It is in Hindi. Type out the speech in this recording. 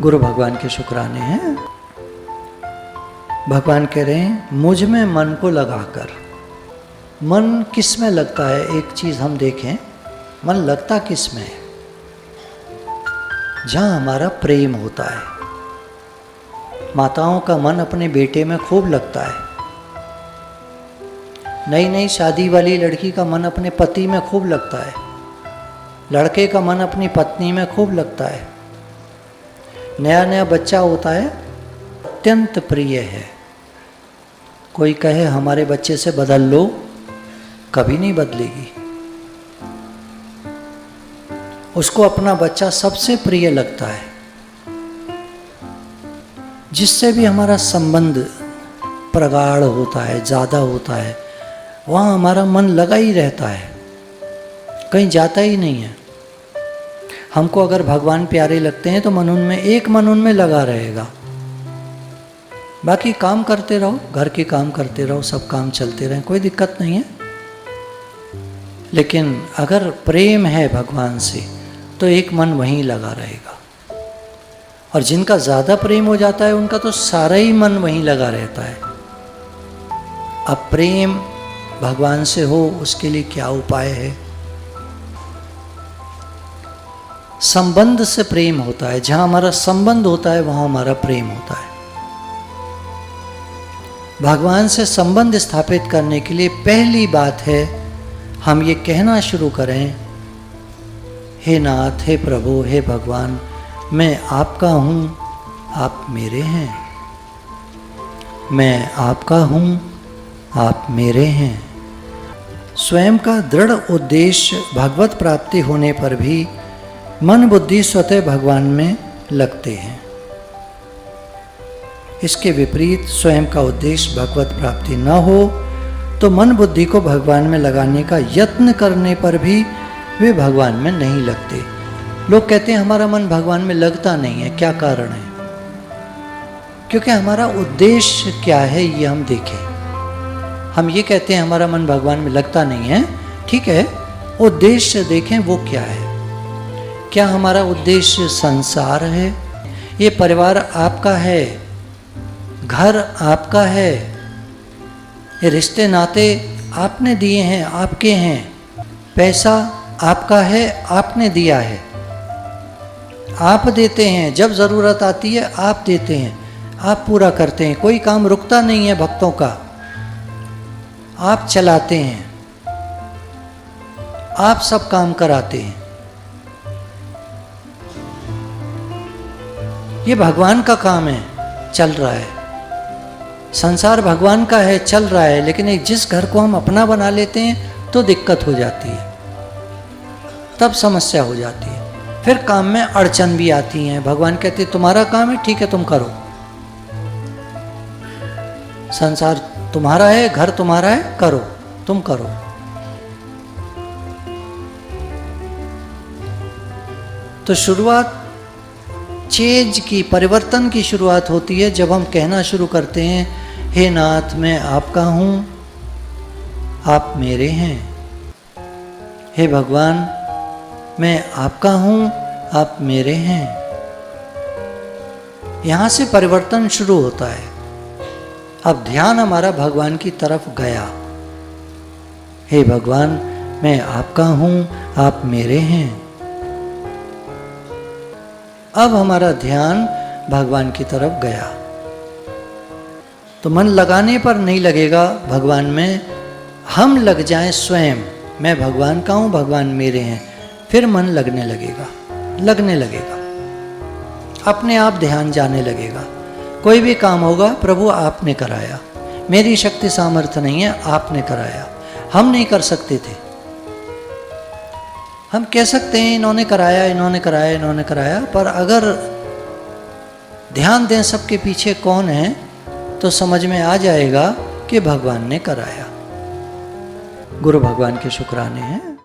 गुरु भगवान के शुक्राने हैं। भगवान कह रहे हैं मुझ में मन को लगाकर। मन किस में लगता है? एक चीज हम देखें, मन लगता किस में है? जहां हमारा प्रेम होता है। माताओं का मन अपने बेटे में खूब लगता है। नई नई शादी वाली लड़की का मन अपने पति में खूब लगता है। लड़के का मन अपनी पत्नी में खूब लगता है। नया नया बच्चा होता है, अत्यंत प्रिय है। कोई कहे हमारे बच्चे से बदल लो, कभी नहीं बदलेगी। उसको अपना बच्चा सबसे प्रिय लगता है। जिससे भी हमारा संबंध प्रगाढ़ होता है, ज़्यादा होता है, वहाँ हमारा मन लगा ही रहता है, कहीं जाता ही नहीं है। हमको अगर भगवान प्यारे लगते हैं तो मन उनमें लगा रहेगा। बाकी काम करते रहो, घर के काम करते रहो, सब काम चलते रहे, कोई दिक्कत नहीं है। लेकिन अगर प्रेम है भगवान से तो एक मन वहीं लगा रहेगा। और जिनका ज़्यादा प्रेम हो जाता है उनका तो सारा ही मन वहीं लगा रहता है। अब प्रेम भगवान से हो उसके लिए क्या उपाय है? संबंध से प्रेम होता है। जहां हमारा संबंध होता है वहां हमारा प्रेम होता है। भगवान से संबंध स्थापित करने के लिए पहली बात है हम ये कहना शुरू करें, हे नाथ, हे प्रभु, हे भगवान, मैं आपका हूँ, आप मेरे हैं। मैं आपका हूँ, आप मेरे हैं। स्वयं का दृढ़ उद्देश्य भगवत प्राप्ति होने पर भी मन बुद्धि स्वतः भगवान में लगते हैं। इसके विपरीत स्वयं का उद्देश्य भगवत प्राप्ति न हो तो मन बुद्धि को भगवान में लगाने का यत्न करने पर भी वे भगवान में नहीं लगते। लोग कहते हैं हमारा मन भगवान में लगता नहीं है, क्या कारण है? क्योंकि हमारा उद्देश्य क्या है ये हम देखें। हम ये कहते हैं हमारा मन भगवान में लगता नहीं है, ठीक है, उद्देश्य देखें वो क्या है। क्या हमारा उद्देश्य संसार है? ये परिवार आपका है, घर आपका है, ये रिश्ते नाते आपने दिए हैं, आपके हैं, पैसा आपका है, आपने दिया है, आप देते हैं, जब ज़रूरत आती है आप देते हैं, आप पूरा करते हैं, कोई काम रुकता नहीं है भक्तों का, आप चलाते हैं, आप सब काम कराते हैं। ये भगवान का काम है, चल रहा है। संसार भगवान का है, चल रहा है। लेकिन एक जिस घर को हम अपना बना लेते हैं तो दिक्कत हो जाती है, तब समस्या हो जाती है, फिर काम में अड़चन भी आती हैं। भगवान कहते हैं तुम्हारा काम है, ठीक है तुम करो। संसार तुम्हारा है, घर तुम्हारा है, करो, तुम करो। तो शुरुआत चेंज की, परिवर्तन की शुरुआत होती है जब हम कहना शुरू करते हैं, हे नाथ, मैं आपका हूँ, आप मेरे हैं। हे भगवान, मैं आपका हूँ, आप मेरे हैं। यहाँ से परिवर्तन शुरू होता है। अब ध्यान हमारा भगवान की तरफ गया। हे भगवान, मैं आपका हूँ, आप मेरे हैं। अब हमारा ध्यान भगवान की तरफ गया। तो मन लगाने पर नहीं लगेगा भगवान में, हम लग जाएं स्वयं, मैं भगवान का हूँ, भगवान मेरे हैं, फिर मन लगने लगेगा, अपने आप ध्यान जाने लगेगा। कोई भी काम होगा, प्रभु आपने कराया, मेरी शक्ति सामर्थ्य नहीं है, आपने कराया, हम नहीं कर सकते थे। हम कह सकते हैं इन्होंने कराया, पर अगर ध्यान दें सबके पीछे कौन है तो समझ में आ जाएगा कि भगवान ने कराया। गुरु भगवान के शुक्राने हैं।